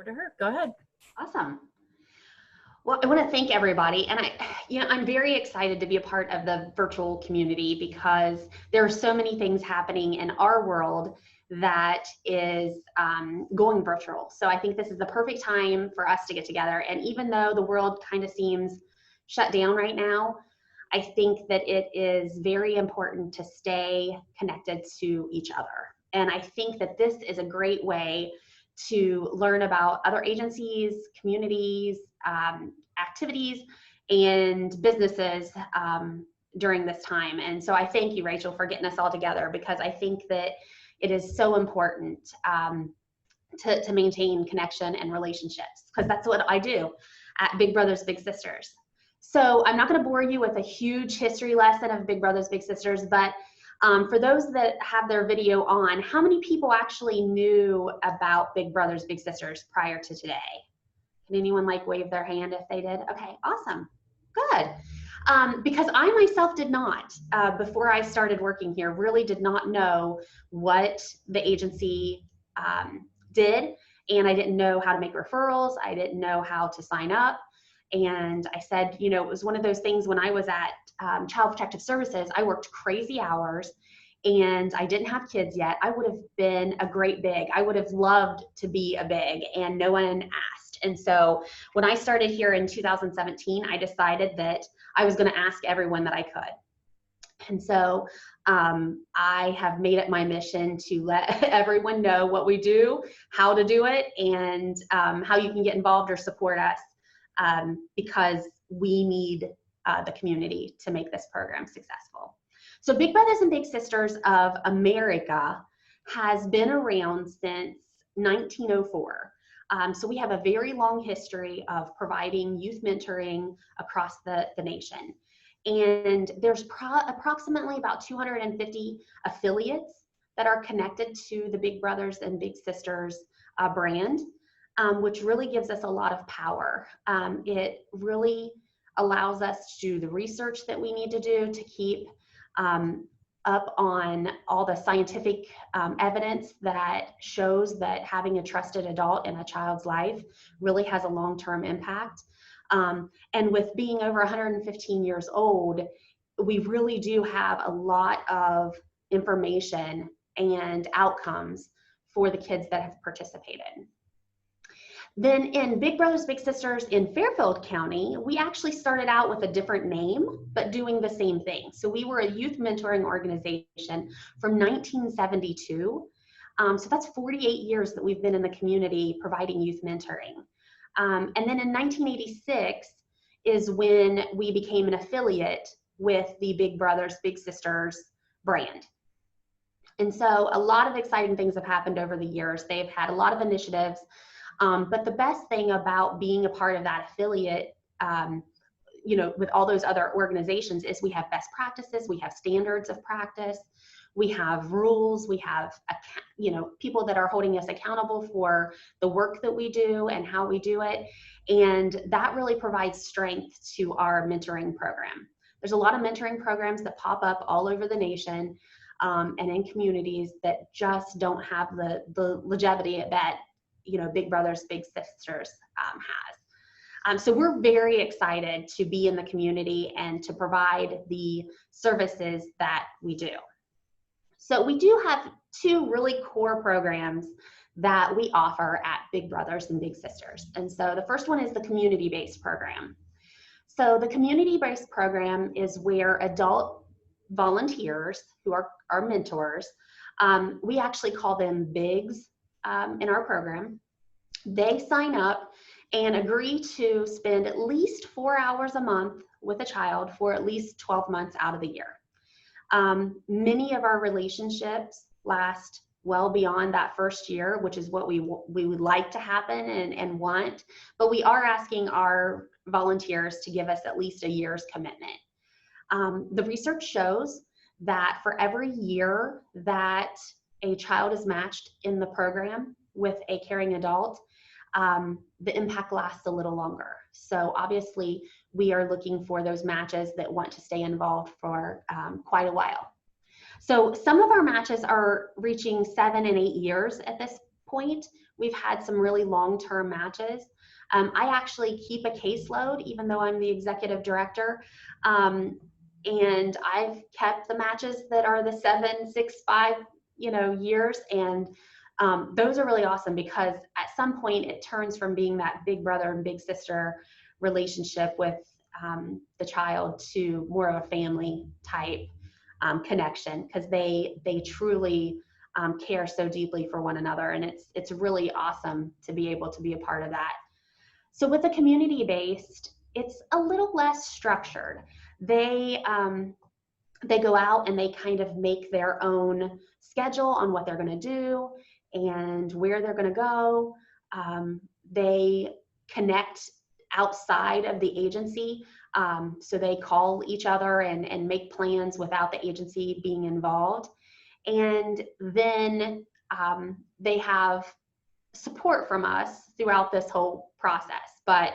over to her. Go ahead. Awesome. Well, I want to thank everybody. And I'm very excited to be a part of the virtual community because there are so many things happening in our world that is going virtual. So I think this is the perfect time for us to get together. And even though the world kind of seems shut down right now, I think that it is very important to stay connected to each other. And I think that this is a great way to learn about other agencies, communities, activities, and businesses during this time. And so I thank you, Rachel, for getting us all together, because I think that it is so important to maintain connection and relationships, because that's what I do at Big Brothers Big Sisters. So I'm not going to bore you with a huge history lesson of Big Brothers Big Sisters, but for those that have their video on, how many people actually knew about Big Brothers Big Sisters prior to today? Can anyone wave their hand if they did? Okay, awesome, good. Because I myself did not, before I started working here, really did not know what the agency did, and I didn't know how to make referrals. I didn't know how to sign up. And I said, it was one of those things when I was at Child Protective Services, I worked crazy hours and I didn't have kids yet. I would have been a great big. I would have loved to be a big, and no one asked. And so when I started here in 2017, I decided that I was going to ask everyone that I could. And so I have made it my mission to let everyone know what we do, how to do it, and how you can get involved or support us, because we need the community to make this program successful. So Big Brothers and Big Sisters of America has been around since 1904. So we have a very long history of providing youth mentoring across the nation. And there's approximately about 250 affiliates that are connected to the Big Brothers and Big Sisters brand, which really gives us a lot of power. It really allows us to do the research that we need to do to keep up on all the scientific evidence that shows that having a trusted adult in a child's life really has a long-term impact. And with being over 115 years old, we really do have a lot of information and outcomes for the kids that have participated. Then in Big Brothers Big Sisters in Fairfield County, we actually started out with a different name, but doing the same thing. So we were a youth mentoring organization from 1972. So that's 48 years that we've been in the community providing youth mentoring. And then in 1986 is when we became an affiliate with the Big Brothers Big Sisters brand. And so a lot of exciting things have happened over the years. They've had a lot of initiatives. But the best thing about being a part of that affiliate, with all those other organizations, is we have best practices, we have standards of practice, we have rules, we have, people that are holding us accountable for the work that we do and how we do it. And that really provides strength to our mentoring program. There's a lot of mentoring programs that pop up all over the nation and in communities that just don't have the longevity that Big Brothers Big Sisters has. So we're very excited to be in the community and to provide the services that we do. So we do have two really core programs that we offer at Big Brothers and Big Sisters. And so the first one is the community-based program. So the community-based program is where adult volunteers, who are our mentors, we actually call them bigs, in our program. They sign up and agree to spend at least 4 hours a month with a child for at least 12 months out of the year. Many of our relationships last well beyond that first year, which is what we would like to happen and want, but we are asking our volunteers to give us at least a year's commitment. The research shows that for every year that a child is matched in the program with a caring adult, the impact lasts a little longer. So obviously we are looking for those matches that want to stay involved for quite a while. So some of our matches are reaching 7 and 8 years at this point, we've had some really long-term matches. I actually keep a caseload, even though I'm the executive director. And I've kept the matches that are the 7, 6, 5, years. And those are really awesome because at some point it turns from being that big brother and big sister relationship with the child to more of a family type connection, because they truly care so deeply for one another. And it's really awesome to be able to be a part of that. So with the community-based, it's a little less structured. They go out and they kind of make their own schedule on what they're going to do and where they're going to go. They connect outside of the agency. So they call each other and make plans without the agency being involved. And then they have support from us throughout this whole process. But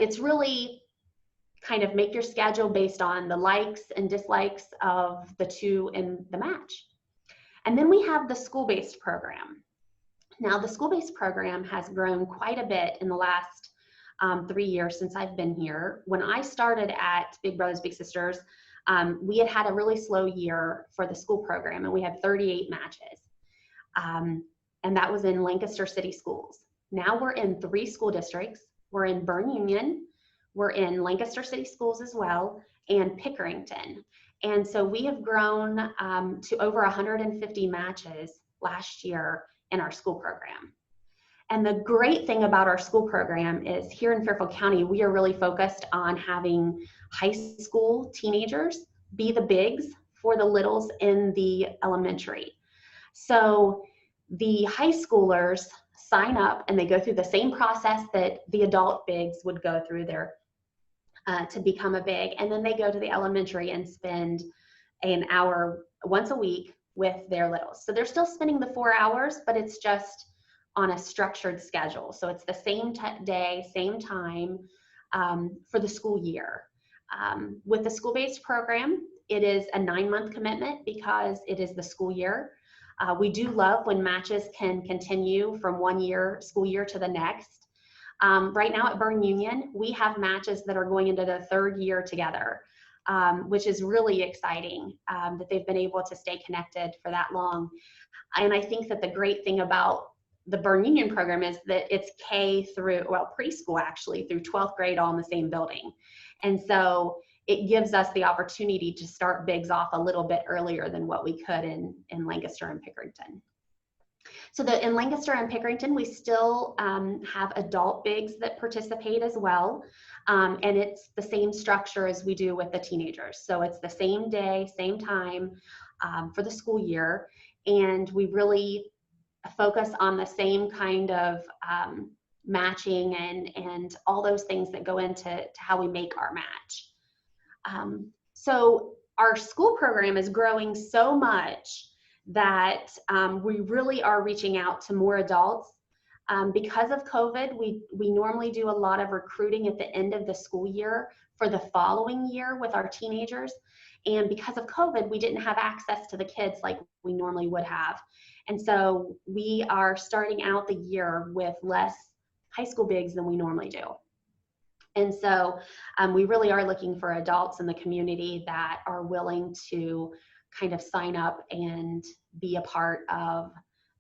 it's really kind of make your schedule based on the likes and dislikes of the two in the match. And then we have the school-based program. Now, the school-based program has grown quite a bit in the last 3 years since I've been here. When I started at Big Brothers Big Sisters, we had a really slow year for the school program, and we had 38 matches. And that was in Lancaster City Schools. Now we're in 3 school districts. We're in Bern Union, we're in Lancaster City Schools as well, and Pickerington. And so we have grown to over 150 matches last year in our school program. And the great thing about our school program is here in Fairfield County, we are really focused on having high school teenagers be the bigs for the littles in the elementary. So the high schoolers sign up and they go through the same process that the adult bigs would go through there to become a big. And then they go to the elementary and spend an hour once a week with their littles. So they're still spending the 4 hours, but it's just on a structured schedule. So it's the same day, same time for the school year. With the school-based program, it is a 9-month commitment because it is the school year. We do love when matches can continue from one school year to the next. Right now at Bern Union, we have matches that are going into the 3rd year together, which is really exciting that they've been able to stay connected for that long. And I think that the great thing about the Bern Union program is that it's preschool actually, through 12th grade all in the same building. And so it gives us the opportunity to start bigs off a little bit earlier than what we could in Lancaster and Pickerington. So in Lancaster and Pickerington, we still have adult bigs that participate as well. And it's the same structure as we do with the teenagers. So it's the same day, same time for the school year. And we really focus on the same kind of matching and all those things that go into how we make our match. So our school program is growing so much that we really are reaching out to more adults. Because of COVID, we normally do a lot of recruiting at the end of the school year for the following year with our teenagers. And because of COVID, we didn't have access to the kids like we normally would have. And so we are starting out the year with less high school bigs than we normally do. And so we really are looking for adults in the community that are willing to kind of sign up and be a part of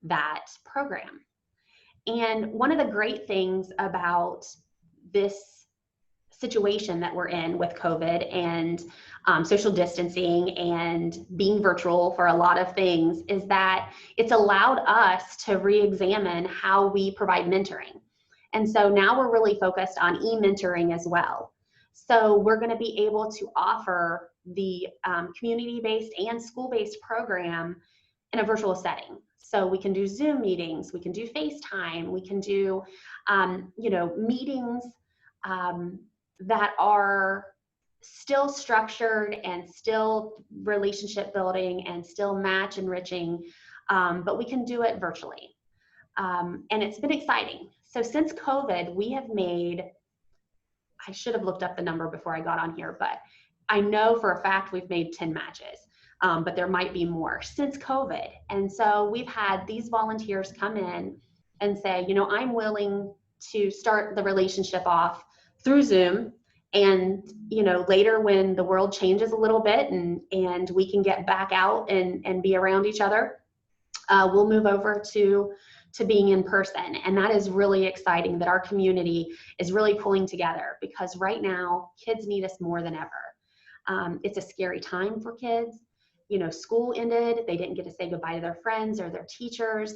that program. And one of the great things about this situation that we're in with COVID and social distancing and being virtual for a lot of things is that it's allowed us to re-examine how we provide mentoring. And so now we're really focused on e-mentoring as well. So we're going to be able to offer the community-based and school-based program in a virtual setting. So we can do Zoom meetings, we can do FaceTime, we can do meetings that are still structured and still relationship building and still match enriching, but we can do it virtually. And it's been exciting. So since COVID, we have made, I should have looked up the number before I got on here, but I know for a fact we've made 10 matches, but there might be more since COVID. And so we've had these volunteers come in and say, you know, I'm willing to start the relationship off through Zoom. And, you know, later when the world changes a little bit and we can get back out and be around each other, we'll move over to being in person. And that is really exciting that our community is really pulling together, because right now kids need us more than ever. It's a scary time for kids. You know, school ended, they didn't get to say goodbye to their friends or their teachers.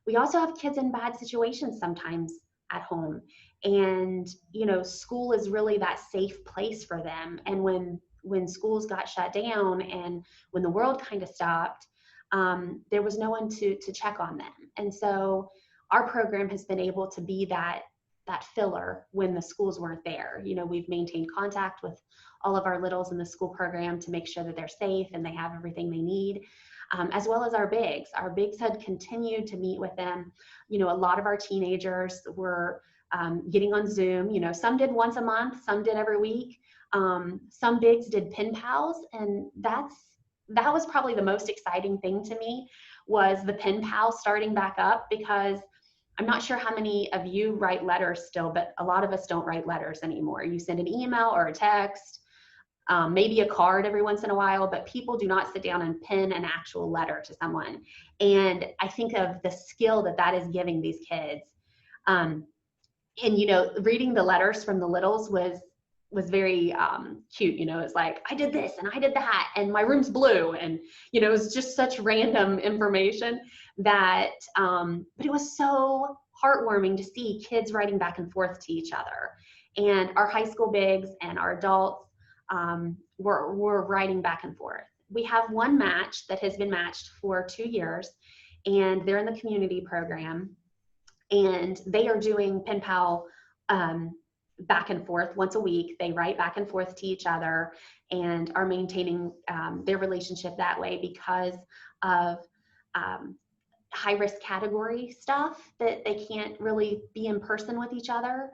We also have kids in bad situations sometimes at home. And, you know, school is really that safe place for them. And when schools got shut down and when the world kind of stopped, there was no one to check on them. And so our program has been able to be that filler when the schools weren't there. You know, we've maintained contact with all of our littles in the school program to make sure that they're safe and they have everything they need, as well as our bigs. Our bigs had continued to meet with them. You know, a lot of our teenagers were getting on Zoom. You know, some did once a month, some did every week. Some bigs did pen pals, and that was probably the most exciting thing to me, was the pen pal starting back up, because I'm not sure how many of you write letters still, but a lot of us don't write letters anymore. You send an email or a text, maybe a card every once in a while, but people do not sit down and pen an actual letter to someone. And I think of the skill that is giving these kids. And, you know, reading the letters from the littles was very cute. You know, it's like, I did this and I did that and my room's blue, and, you know, it was just such random information that, but it was so heartwarming to see kids writing back and forth to each other. And our high school bigs and our adults were writing back and forth. We have one match that has been matched for 2 years, and they're in the community program, and they are doing pen pal back and forth once a week. They write back and forth to each other and are maintaining their relationship that way because of high risk category stuff that they can't really be in person with each other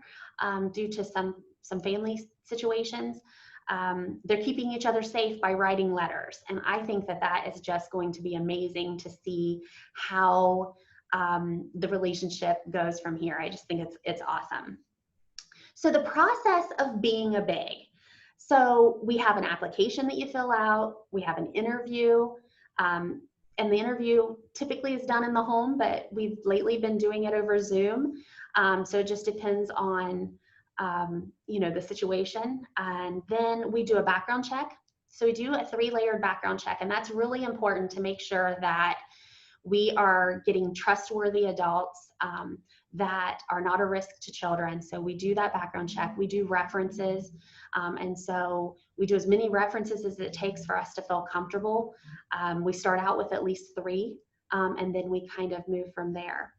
due to some family situations. They're keeping each other safe by writing letters. And I think that is just going to be amazing to see how the relationship goes from here. I just think it's awesome. So the process of being a big. So we have an application that you fill out, we have an interview, and the interview typically is done in the home, but we've lately been doing it over Zoom. So it just depends on you know, the situation. And then we do a background check. So we do a 3-layered background check, and that's really important to make sure that we are getting trustworthy adults that are not a risk to children. So we do that background check. We do references. And so we do as many references as it takes for us to feel comfortable. We start out with at least 3, and then we kind of move from there.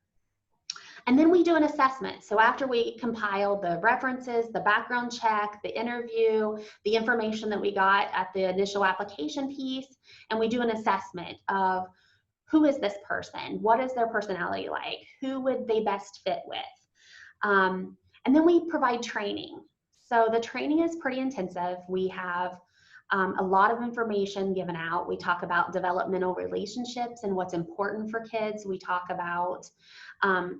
And then we do an assessment. So after we compile the references, the background check, the interview, the information that we got at the initial application piece, and we do an assessment of who is this person? What is their personality like? Who would they best fit with? And then we provide training. So the training is pretty intensive. We have a lot of information given out. We talk about developmental relationships and what's important for kids. We talk about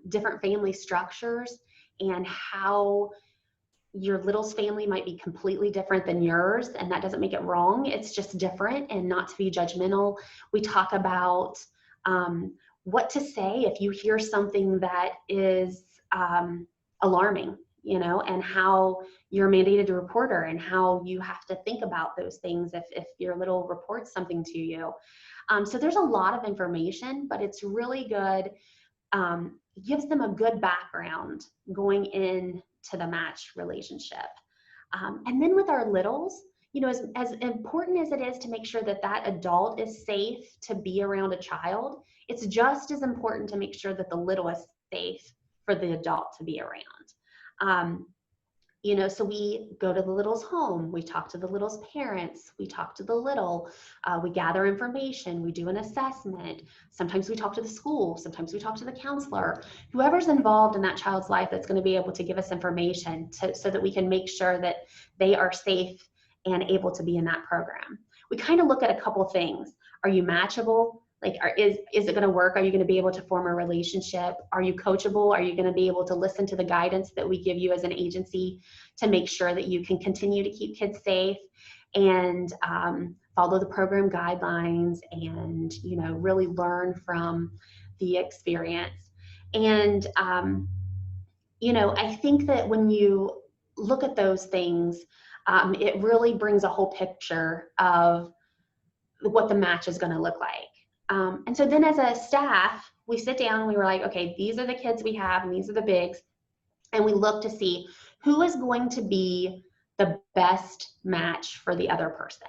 different family structures and how your little's family might be completely different than yours, and that doesn't make it wrong. It's just different, and not to be judgmental. We talk about what to say if you hear something that is alarming, you know, and how you're mandated to report her, and how you have to think about those things if your little reports something to you. So there's a lot of information, but it's really good. It gives them a good background going into the match relationship. And then with our littles, you know, as important as it is to make sure that adult is safe to be around a child, it's just as important to make sure that the little is safe for the adult to be around. You know, so we go to the little's home, we talk to the little's parents, we talk to the little, we gather information, we do an assessment. Sometimes we talk to the school, sometimes we talk to the counselor, whoever's involved in that child's life that's going to be able to give us information so that we can make sure that they are safe and able to be in that program. We kind of look at a couple things. Are you matchable? Like, is it going to work? Are you going to be able to form a relationship? Are you coachable? Are you going to be able to listen to the guidance that we give you as an agency to make sure that you can continue to keep kids safe and follow the program guidelines and, really learn from the experience? And, I think that when you look at those things, it really brings a whole picture of what the match is going to look like. And so then as a staff, we sit down and we were like, okay, these are the kids we have and these are the bigs. And we look to see who is going to be the best match for the other person.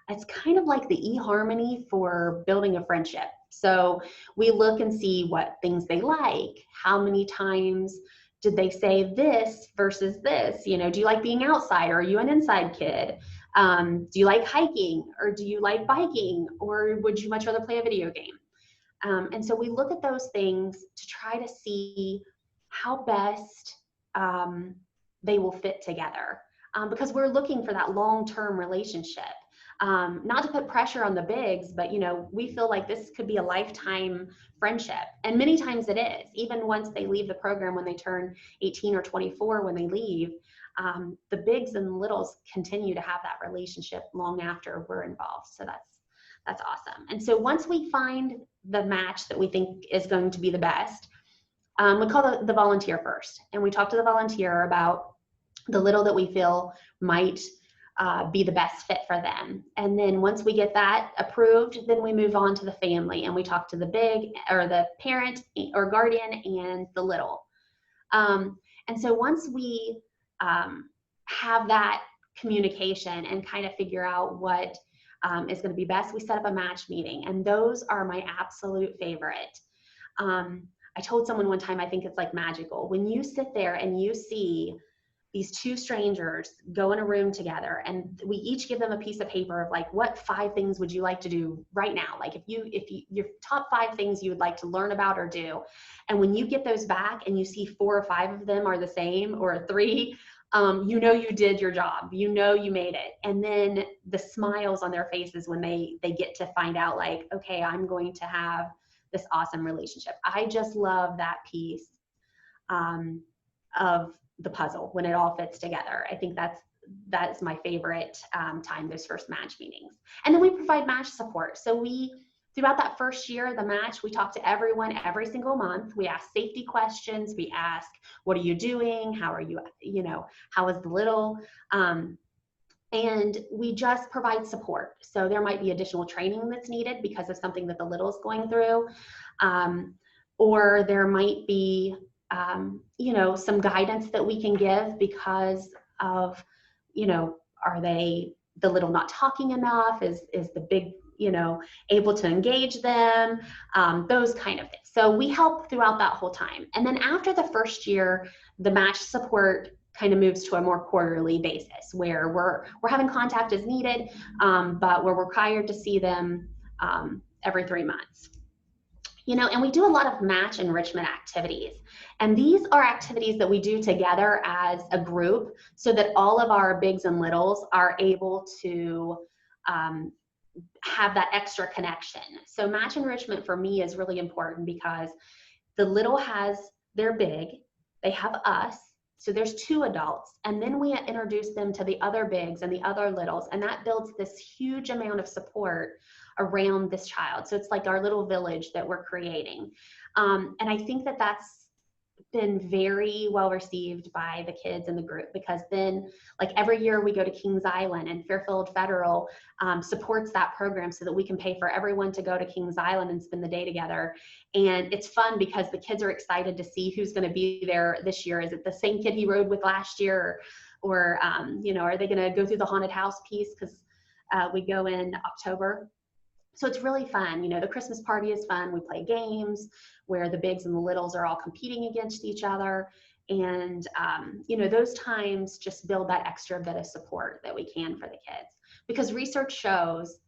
It's kind of like the eHarmony for building a friendship. So we look and see what things they like, how many times did they say this versus this? Do you like being outside, or are you an inside kid? Do you like hiking, or do you like biking, or would you much rather play a video game? And so we look at those things to try to see how best they will fit together, because we're looking for that long-term relationship. Not to put pressure on the bigs, but we feel like this could be a lifetime friendship. And many times it is, even once they leave the program, when they turn 18 or 24, when they leave, the bigs and littles continue to have that relationship long after we're involved. So that's awesome. And so once we find the match that we think is going to be the best, we call the volunteer first. And we talk to the volunteer about the little that we feel might be the best fit for them. And then once we get that approved, then we move on to the family and we talk to the big, or the parent or guardian, and the little. And so once we have that communication and kind of figure out what is going to be best, we set up a match meeting. And those are my absolute favorite. I told someone one time, I think it's like magical. When you sit there and you see these two strangers go in a room together, and we each give them a piece of paper of like, what 5 things would you like to do right now? Like if you your top 5 things you would like to learn about or do. And when you get those back and you see 4 or 5 of them are the same, or 3, you did your job, you made it. And then the smiles on their faces when they get to find out, like, okay, I'm going to have this awesome relationship. I just love that piece of the puzzle when it all fits together. I think that's my favorite time, those first match meetings. And then we provide match support. So throughout that first year of the match, we talk to everyone every single month. We ask safety questions. We ask, what are you doing? How are you, how is the little? And we just provide support. So there might be additional training that's needed because of something that the little is going through. Or there might be some guidance that we can give because of, are the little not talking enough? Is the big, able to engage them? Those kind of things. So we help throughout that whole time. And then after the first year, the match support kind of moves to a more quarterly basis, where we're having contact as needed, but we're required to see them every 3 months. And we do a lot of match enrichment activities. And these are activities that we do together as a group so that all of our bigs and littles are able to have that extra connection. So match enrichment for me is really important because the little has their big, they have us, so there's 2 adults, and then we introduce them to the other bigs and the other littles, and that builds this huge amount of support around this child. So it's like our little village that we're creating. And I think that that's been very well received by the kids in the group, because then, like, every year we go to Kings Island, and Fairfield Federal supports that program so that we can pay for everyone to go to Kings Island and spend the day together. And it's fun because the kids are excited to see who's going to be there this year. Is it the same kid he rode with last year? Or are they going to go through the haunted house piece? Because we go in October. So it's really fun. The Christmas party is fun. We play games where the bigs and the littles are all competing against each other. And, those times just build that extra bit of support that we can for the kids. Because research shows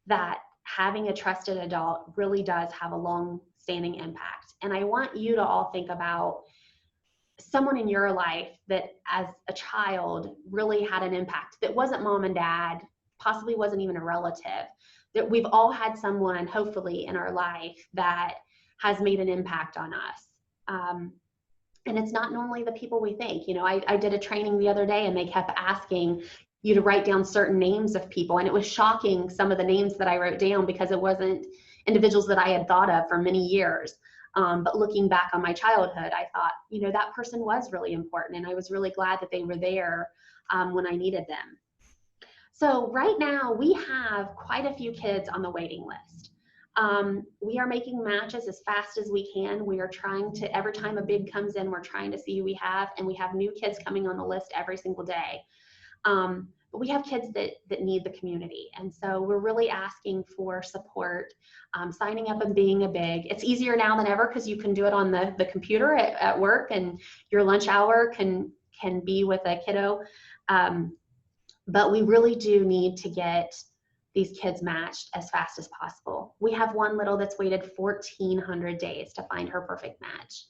that having a trusted adult really does have a long-standing impact. And I want you to all think about someone in your life that as a child really had an impact that wasn't mom and dad, possibly wasn't even a relative, that we've all had someone, hopefully, in our life that has made an impact on us. And it's not normally the people we think. You know, I did a training the other day and they kept asking you to write down certain names of people. And it was shocking, some of the names that I wrote down, because it wasn't individuals that I had thought of for many years. But looking back on my childhood, I thought, you know, that person was really important. And I was really glad that they were there when I needed them. So right now we have quite a few kids on the waiting list. We are making matches as fast as we can. We are trying to, every time a big comes in, we're trying to see who we have, and we have new kids coming on the list every single day. But we have kids that need the community. And so we're really asking for support, signing up and being a big. It's easier now than ever because you can do it on the computer at work, and your lunch hour can be with a kiddo. But we really do need to get these kids matched as fast as possible. We have one little that's waited 1,400 days to find her perfect match.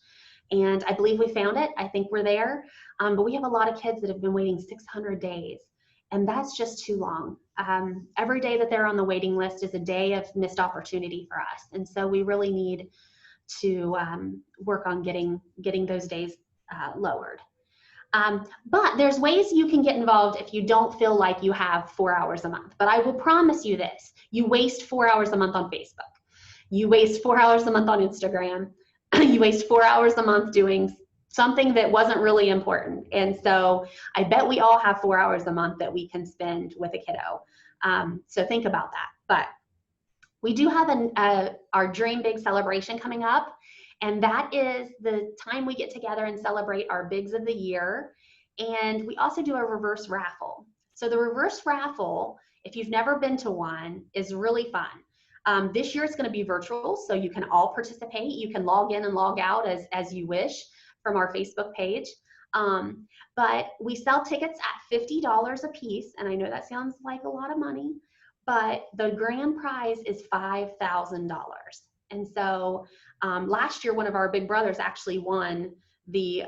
And I believe we found it. I think we're there. But we have a lot of kids that have been waiting 600 days. And that's just too long. Every day that they're on the waiting list is a day of missed opportunity for us. And so we really need to work on getting those days lowered. But there's ways you can get involved if you don't feel like you have 4 hours a month. But I will promise you this: you waste 4 hours a month on Facebook. You waste 4 hours a month on Instagram. You waste 4 hours a month doing something that wasn't really important. And so I bet we all have 4 hours a month that we can spend with a kiddo. So think about that. But we do have our Dream Big celebration coming up. And that is the time we get together and celebrate our bigs of the year. And we also do a reverse raffle. So the reverse raffle, if you've never been to one, is really fun. This year it's going to be virtual, so you can all participate. You can log in and log out as you wish from our Facebook page. But we sell tickets at $50 a piece. And I know that sounds like a lot of money, but the grand prize is $5,000. And so last year, one of our big brothers actually won the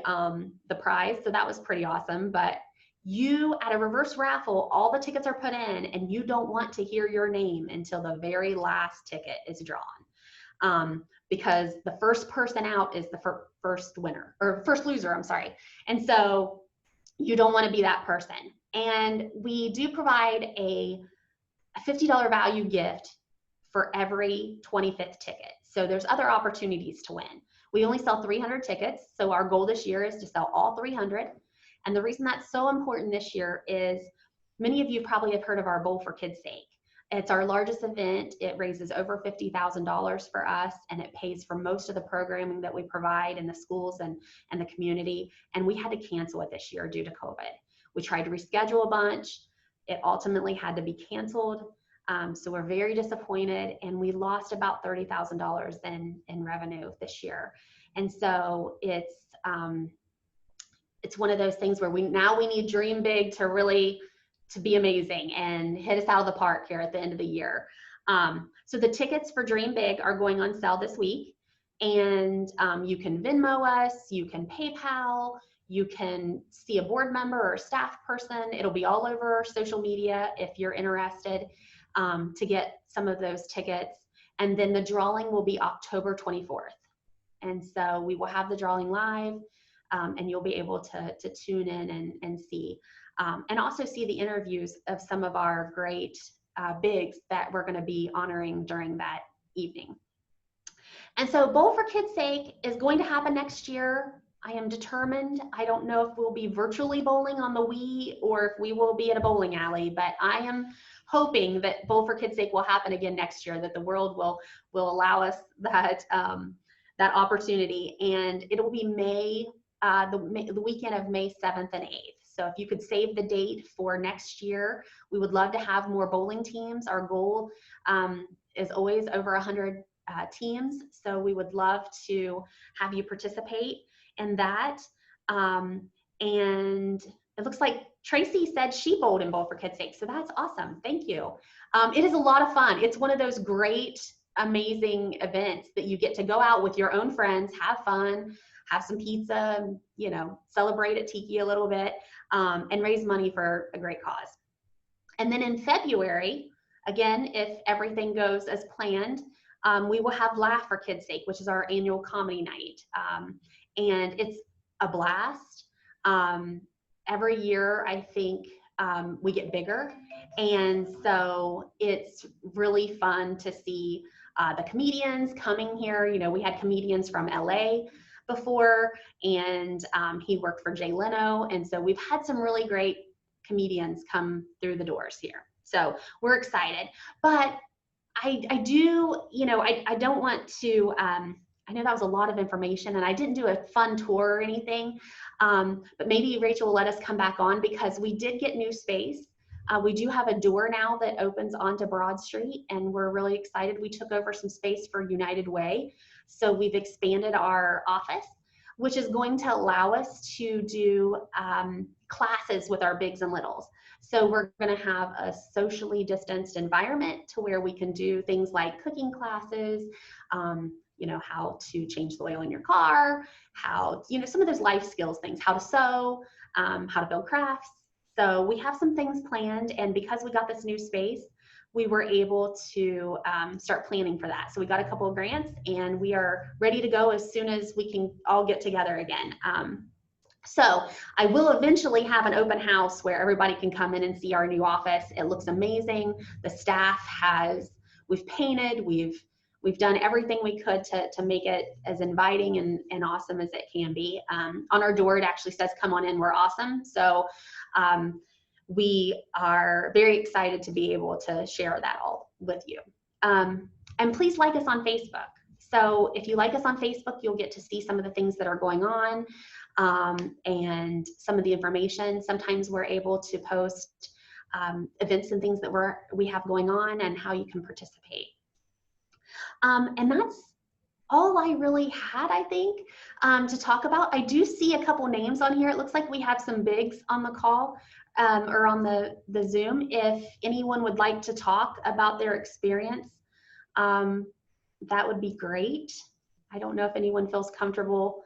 prize. So that was pretty awesome. But you, at a reverse raffle, all the tickets are put in, and you don't want to hear your name until the very last ticket is drawn. Because the first person out is the first winner, or first loser, I'm sorry. And so you don't want to be that person. And we do provide a $50 value gift for every 25th ticket. So there's other opportunities to win. We only sell 300 tickets, so our goal this year is to sell all 300. And the reason that's so important this year is many of you probably have heard of our Bowl for Kids' Sake. It's our largest event. It raises over $50,000 for us, and it pays for most of the programming that we provide in the schools and the community. And we had to cancel it this year due to COVID. We tried to reschedule a bunch. It ultimately had to be canceled. So we're very disappointed, and we lost about $30,000 in revenue this year. And so it's one of those things where we need Dream Big to really to be amazing and hit us out of the park here at the end of the year. So the tickets for Dream Big are going on sale this week, and you can Venmo us, you can PayPal, you can see a board member or a staff person. It'll be all over social media if you're interested to get some of those tickets. And then the drawing will be October 24th. And so we will have the drawing live, and you'll be able to tune in and see. And also see the interviews of some of our great bigs that we're going to be honoring during that evening. And so Bowl for Kids' Sake is going to happen next year. I am determined. I don't know if we'll be virtually bowling on the Wii or if we will be at a bowling alley, but I am hoping that Bowl for Kids' Sake will happen again next year, that the world will allow us that opportunity. And it will be the weekend of May 7th and 8th. So if you could save the date for next year, we would love to have more bowling teams. Our goal is always over 100 teams. So we would love to have you participate in that. And it looks like Tracy said she bowled in Bowl for Kids' Sake. So that's awesome. Thank you. It is a lot of fun. It's one of those great, amazing events that you get to go out with your own friends, have fun, have some pizza, you know, celebrate at Tiki a little bit, and raise money for a great cause. And then in February again, if everything goes as planned, we will have Laugh for Kids' Sake, which is our annual comedy night. And it's a blast. Every year, I think we get bigger. And so it's really fun to see the comedians coming here. You know, we had comedians from LA before, and he worked for Jay Leno. And so we've had some really great comedians come through the doors here. So we're excited. But I do, you know, I don't want to, I know that was a lot of information and I didn't do a fun tour or anything, but maybe Rachel will let us come back on because we did get new space. We do have a door now that opens onto Broad Street and we're really excited. We took over some space for United Way. So we've expanded our office, which is going to allow us to do classes with our bigs and littles. So we're going to have a socially distanced environment to where we can do things like cooking classes, you know, how to change the oil in your car, how, you know, some of those life skills things, how to sew, how to build crafts. So we have some things planned, and because we got this new space, we were able to start planning for that. So we got a couple of grants and we are ready to go as soon as we can all get together again. So I will eventually have an open house where everybody can come in and see our new office. It looks amazing. The staff we've painted, we've done everything we could to make it as inviting and awesome as it can be. On our door, it actually says, "Come on in, we're awesome." So we are very excited to be able to share that all with you. And please like us on Facebook. So if you like us on Facebook, you'll get to see some of the things that are going on. And some of the information. Sometimes we're able to post events and things that we have going on and how you can participate. And that's all I really had, I think, to talk about. I do see a couple names on here. It looks like we have some bigs on the call or on the Zoom. If anyone would like to talk about their experience, that would be great. I don't know if anyone feels comfortable.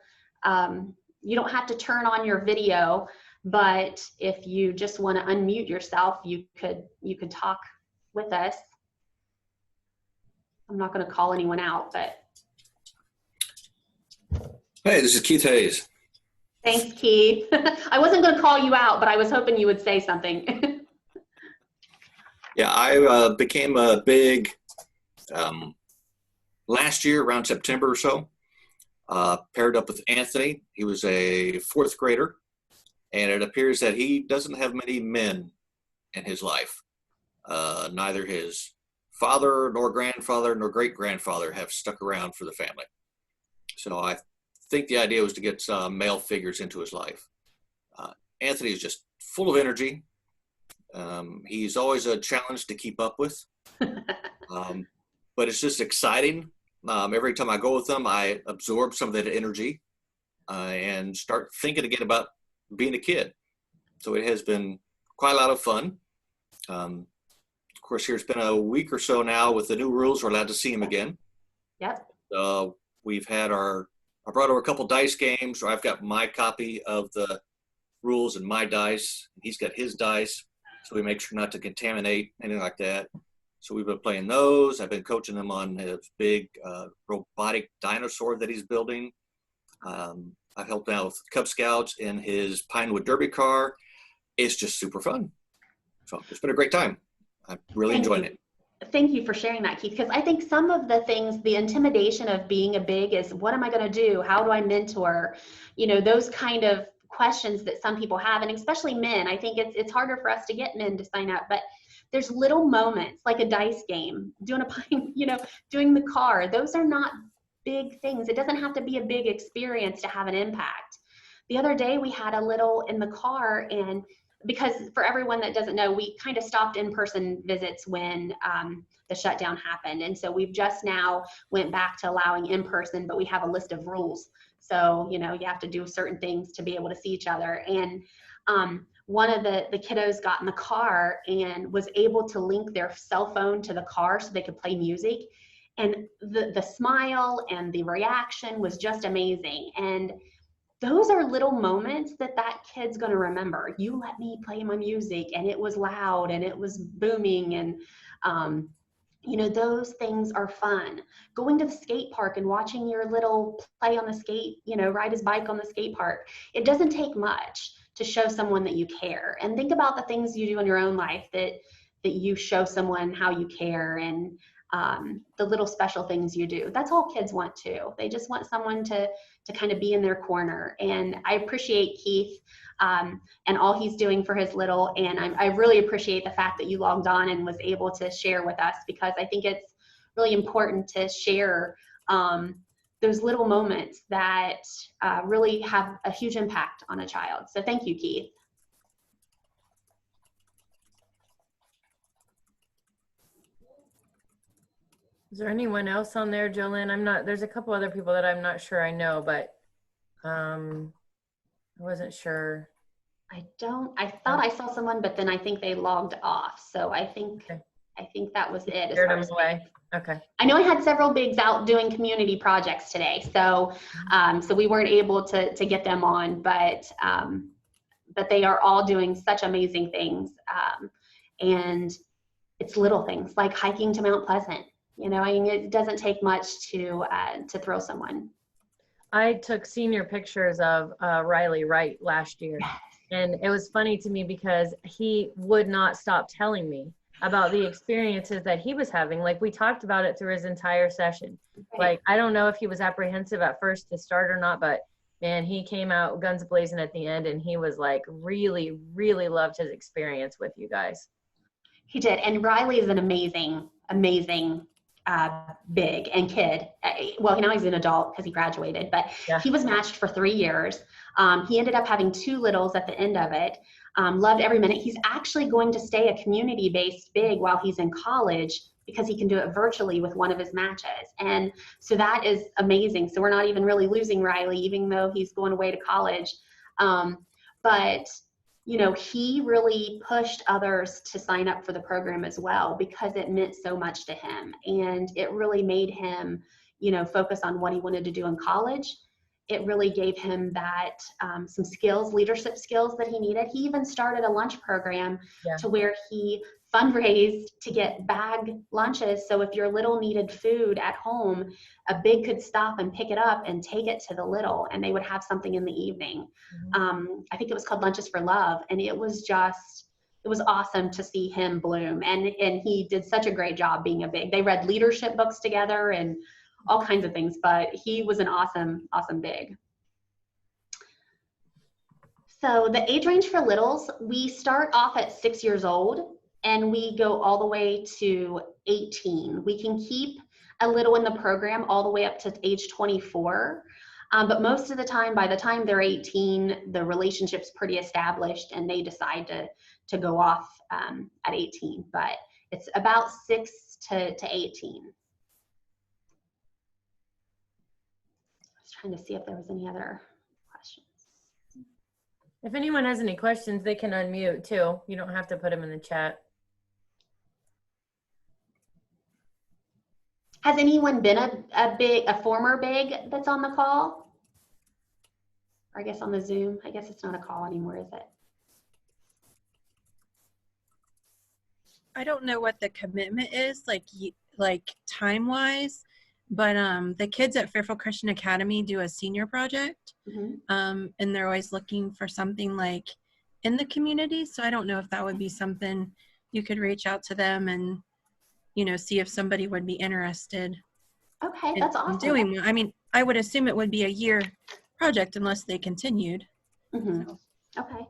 You don't have to turn on your video, but if you just want to unmute yourself, you could talk with us. I'm not going to call anyone out, but. Hey, this is Keith Hayes. Thanks, Keith. I wasn't going to call you out, but I was hoping you would say something. Yeah, I became a big last year around September or so. Paired up with Anthony. He was a 4th grader, and it appears that he doesn't have many men in his life. Neither his father, nor grandfather, nor great-grandfather have stuck around for the family. So I think the idea was to get some male figures into his life. Anthony is just full of energy. He's always a challenge to keep up with, but it's just exciting. Every time I go with them, I absorb some of that energy and start thinking again about being a kid. So it has been quite a lot of fun. Of course, here it's been a week or so now with the new rules. We're allowed to see him again. Yep. We've had I brought over a couple dice games, or I've got my copy of the rules and my dice. He's got his dice, so we make sure not to contaminate anything like that. So we've been playing those. I've been coaching him on his big robotic dinosaur that he's building. I've helped out with Cub Scouts in his Pinewood Derby car. It's just super fun. So it's been a great time. I'm really enjoying it. Thank you for sharing that, Keith, because I think some of the things, the intimidation of being a big is, what am I going to do? How do I mentor? You know, those kind of questions that some people have, and especially men. I think it's harder for us to get men to sign up, but there's little moments like a dice game, doing doing the car. Those are not big things. It doesn't have to be a big experience to have an impact. The other day we had a little in the car, and because for everyone that doesn't know, we kind of stopped in-person visits when the shutdown happened. And so we've just now went back to allowing in-person, but we have a list of rules. So, you know, you have to do certain things to be able to see each other. And one of the kiddos got in the car and was able to link their cell phone to the car so they could play music. And the smile and the reaction was just amazing. And those are little moments that kid's going to remember. You let me play my music and it was loud and it was booming, and those things are fun. Going to the skate park and watching your little play on the skate, ride his bike on the skate park. It doesn't take much to show someone that you care. And think about the things you do in your own life that you show someone how you care, and the little special things you do. That's all kids want too. They just want someone to kind of be in their corner. And I appreciate Keith and all he's doing for his little. And I really appreciate the fact that you logged on and was able to share with us, because I think it's really important to share those little moments that really have a huge impact on a child. So thank you, Keith. Is there anyone else on there, Jolyn? There's a couple other people that I'm not sure I know, but I wasn't sure. I thought I saw someone, but then I think they logged off. So I think that was it. Scared them away. Okay. I know I had several bigs out doing community projects today, so we weren't able to get them on, but they are all doing such amazing things, and it's little things like hiking to Mount Pleasant. It doesn't take much to thrill someone. I took senior pictures of Riley Wright last year. Yes. And it was funny to me because he would not stop telling me about the experiences that he was having. Like, we talked about it through his entire session. Right. Like, I don't know if he was apprehensive at first to start or not, but man, he came out guns blazing at the end, and he was like, really, really loved his experience with you guys. He did. And Riley is an amazing big and kid. Well, now he's an adult because he graduated, but yeah. He was matched for 3 years. He ended up having 2 littles at the end of it. Loved every minute. He's actually going to stay a community-based big while he's in college, because he can do it virtually with one of his matches. And so that is amazing. So we're not even really losing Riley, even though he's going away to college. But he really pushed others to sign up for the program as well, because it meant so much to him. And it really made him, focus on what he wanted to do in college. It really gave him that some skills, leadership skills that he needed. He even started a lunch program to where he fundraised to get bag lunches. So if your little needed food at home, a big could stop and pick it up and take it to the little, and they would have something in the evening. Mm-hmm. I think it was called Lunches for Love. And it was awesome to see him bloom. And he did such a great job being a big. They read leadership books together and all kinds of things, but he was an awesome, awesome big. So the age range for littles, we start off at 6 years old and we go all the way to 18. We can keep a little in the program all the way up to age 24. But most of the time, by the time they're 18, the relationship's pretty established and they decide to go off at 18. But it's about 6 to 18. Trying to see if there was any other questions. If anyone has any questions, they can unmute too. You don't have to put them in the chat. Has anyone been a former big that's on the call? Or I guess on the Zoom? I guess it's not a call anymore, is it? I don't know what the commitment is, like time-wise. But the kids at Fairfield Christian Academy do a senior project, mm-hmm. And they're always looking for something like in the community. So I don't know if that would be something you could reach out to them and, see if somebody would be interested. Okay, that's awesome. Doing. I mean, I would assume it would be a year project unless they continued. Mm-hmm. So. Okay.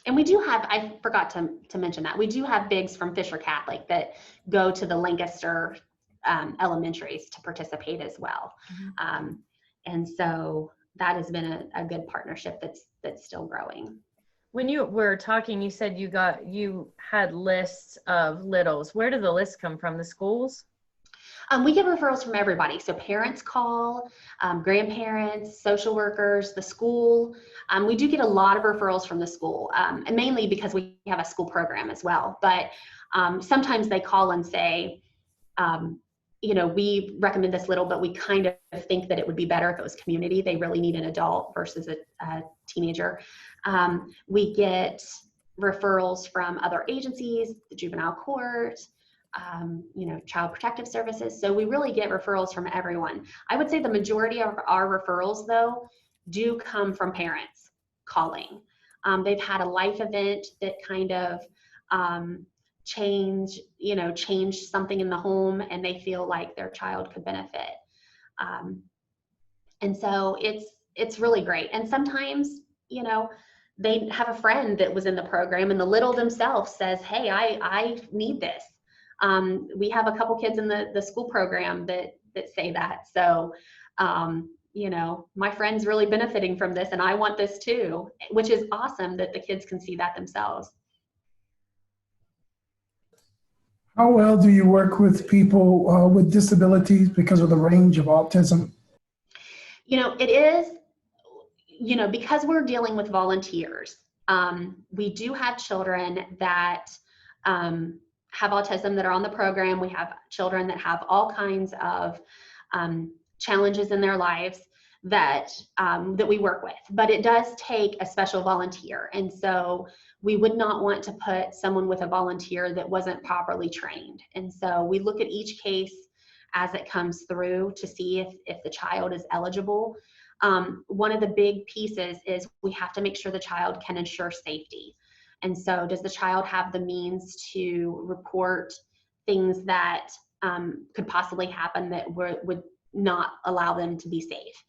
And we do have, I forgot to mention that, we do have bigs from Fisher Catholic that go to the Lancaster elementaries to participate as well. Mm-hmm. And so that has been a good partnership that's still growing. When you were talking, you said you had lists of littles. Where do the lists come from? The schools? We get referrals from everybody. So parents call, grandparents, social workers, the school. We do get a lot of referrals from the school, and mainly because we have a school program as well. But sometimes they call and say, you know, we recommend this little, but we kind of think that it would be better if it was community. They really need an adult versus a teenager. We get referrals from other agencies, the juvenile court, you know, child protective services. So we really get referrals from everyone. I would say the majority of our referrals, though, do come from parents calling. They've had a life event that kind of change something in the home, and they feel like their child could benefit. And so it's really great. And sometimes, you know, they have a friend that was in the program, and the little themselves says, hey, I need this. We have a couple kids in the school program that say that. So, you know, my friend's really benefiting from this, and I want this too, which is awesome that the kids can see that themselves. How well do you work with people with disabilities because of the range of autism? You know, it is, you know, because we're dealing with volunteers, we do have children that have autism that are on the program. We have children that have all kinds of challenges in their lives that we work with, but it does take a special volunteer. And so we would not want to put someone with a volunteer that wasn't properly trained. And so we look at each case as it comes through to see if the child is eligible. One of the big pieces is we have to make sure the child can ensure safety. And so does the child have the means to report things that could possibly happen that would not allow them to be safe?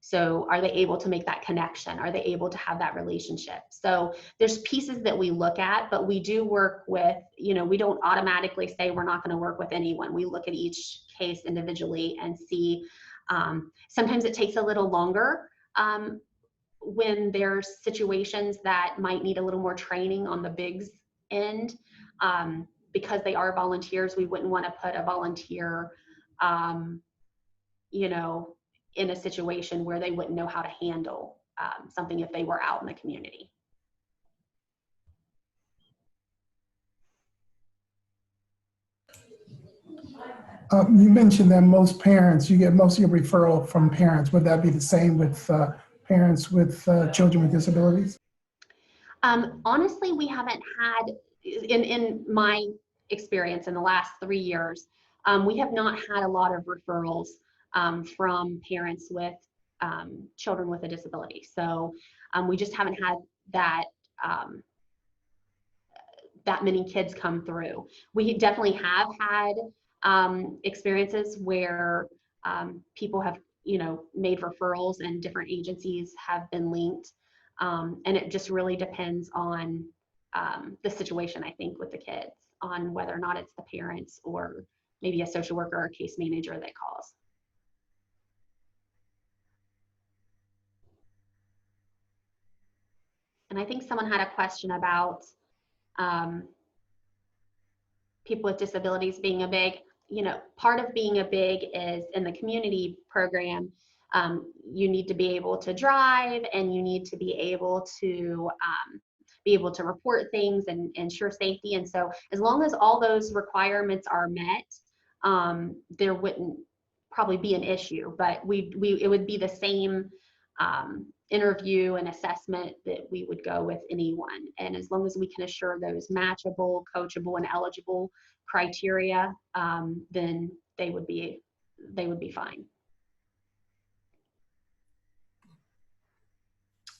So are they able to make that connection? Are they able to have that relationship? So there's pieces that we look at, but we do work with, you know, we don't automatically say we're not going to work with anyone. We look at each case individually and see. Sometimes it takes a little longer when there's situations that might need a little more training on the bigs end. Because they are volunteers, we wouldn't want to put a volunteer, you know, in a situation where they wouldn't know how to handle something if they were out in the community. You mentioned that most parents, you get most of your referral from parents. Would that be the same with parents with children with disabilities? Honestly, we haven't had, in my experience in the last 3 years, we have not had a lot of referrals from parents with children with a disability. So we just haven't had that that many kids come through. We definitely have had experiences where people have, you know, made referrals and different agencies have been linked. And it just really depends on the situation, I think, with the kids, on whether or not it's the parents or maybe a social worker or case manager that calls. And I think someone had a question about people with disabilities being a big, you know, part of being a big is in the community program, you need to be able to drive, and you need to be able to report things and ensure safety. And so as long as all those requirements are met, there wouldn't probably be an issue, but it would be the same interview and assessment that we would go with anyone. And as long as we can assure those matchable, coachable, and eligible criteria, then they would be fine.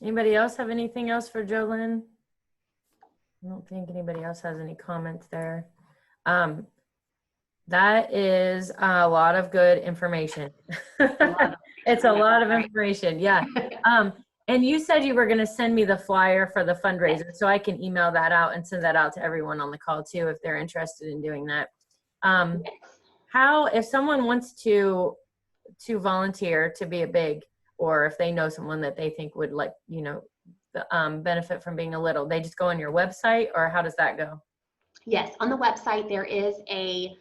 Anybody else have anything else for Jolyn? I don't think anybody else has any comments there. That is a lot of good information. It's a lot of information, yeah. And you said you were going to send me the flyer for the fundraiser, so I can email that out and send that out to everyone on the call too, if they're interested in doing that. How, if someone wants to volunteer to be a big, or if they know someone that they think would, like, you know, benefit from being a little, they just go on your website, or how does that go? Yes, on the website there is a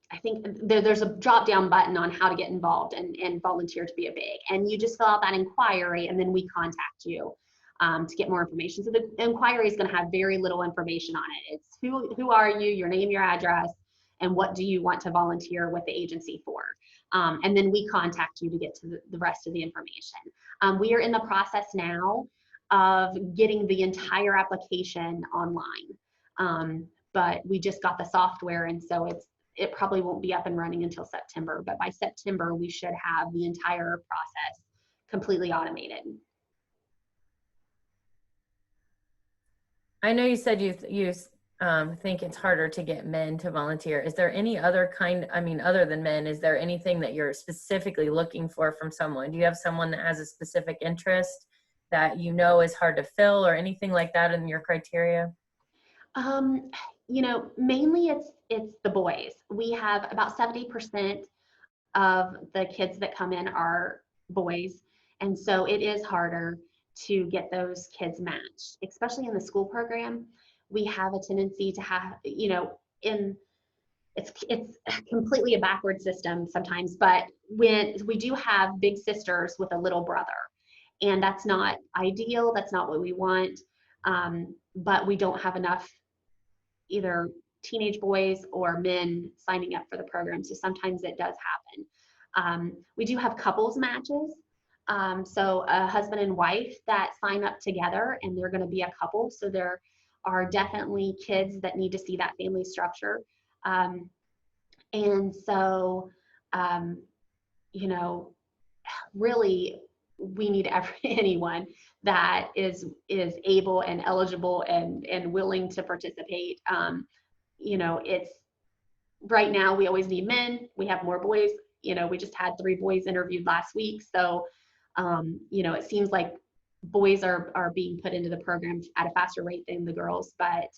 I think there's a drop down button on how to get involved and volunteer to be a big, and you just fill out that inquiry and then we contact you. to get more information. So the inquiry is going to have very little information on it. It's who are you, your name, your address, and what do you want to volunteer with the agency for? And then we contact you to get to the rest of the information. We are in the process now of getting the entire application online. But we just got the software, and so it probably won't be up and running until September. But by September, we should have the entire process completely automated. I know you said you think it's harder to get men to volunteer. Is there any other kind, I mean, other than men, is there anything that you're specifically looking for from someone? Do you have someone that has a specific interest that you know is hard to fill, or anything like that in your criteria? You know, mainly it's the boys. We have about 70% of the kids that come in are boys, and so it is harder to get those kids matched, especially in the school program. We have a tendency to have, you know, it's completely a backward system sometimes, but when we do have big sisters with a little brother, and that's not ideal, that's not what we want, but we don't have enough either teenage boys or men signing up for the program, so sometimes it does happen. We do have couples matches, so a husband and wife that sign up together, and they're going to be a couple, so there are definitely kids that need to see that family structure. And so, you know, really, we need anyone that is able and eligible and willing to participate. You know, it's right now we always need men. We have more boys. You know, we just had 3 boys interviewed last week. So, you know, it seems like boys are being put into the program at a faster rate than the girls, but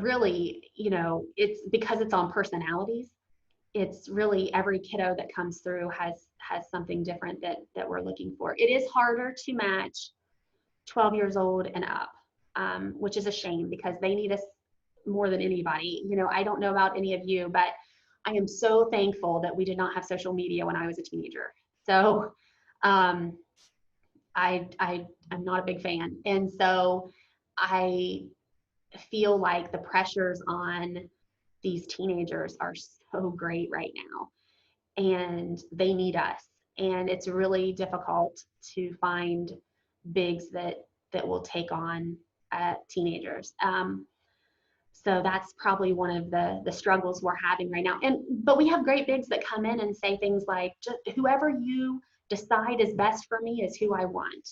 really, you know, it's because it's on personalities. It's really every kiddo that comes through has something different that we're looking for. It is harder to match 12 years old and up, which is a shame because they need us more than anybody. You know, I don't know about any of you, but I am so thankful that we did not have social media when I was a teenager. So I'm not a big fan. And so I feel like the pressures on these teenagers are so great right now, and they need us. And it's really difficult to find bigs that will take on teenagers. So that's probably one of the struggles we're having right now. But we have great bigs that come in and say things like, just whoever you decide is best for me is who I want.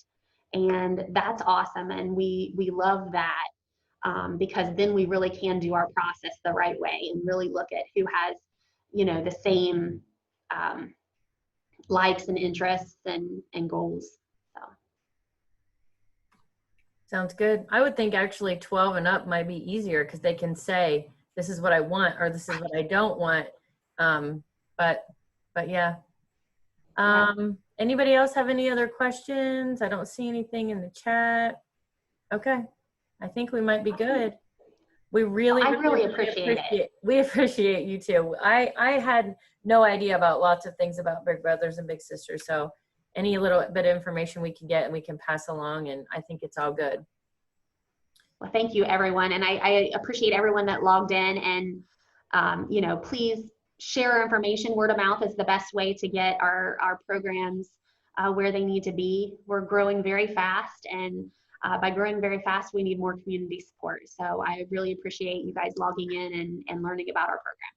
And that's awesome. And we love that, because then we really can do our process the right way and really look at who has, you know, the same likes and interests and goals. So. Sounds good. I would think actually 12 and up might be easier because they can say, this is what I want, or this is what I don't want. But yeah. Anybody else have any other questions? I don't see anything in the chat. Okay. I think we might be good. We really appreciate it. We appreciate you too. I had no idea about lots of things about Big Brothers and Big Sisters. So any little bit of information we can get and we can pass along, and I think it's all good. Well, thank you, everyone. And I appreciate everyone that logged in, and, you know, please share our information. Word of mouth is the best way to get our programs where they need to be. We're growing very fast, and by growing very fast, we need more community support. So I really appreciate you guys logging in and learning about our program.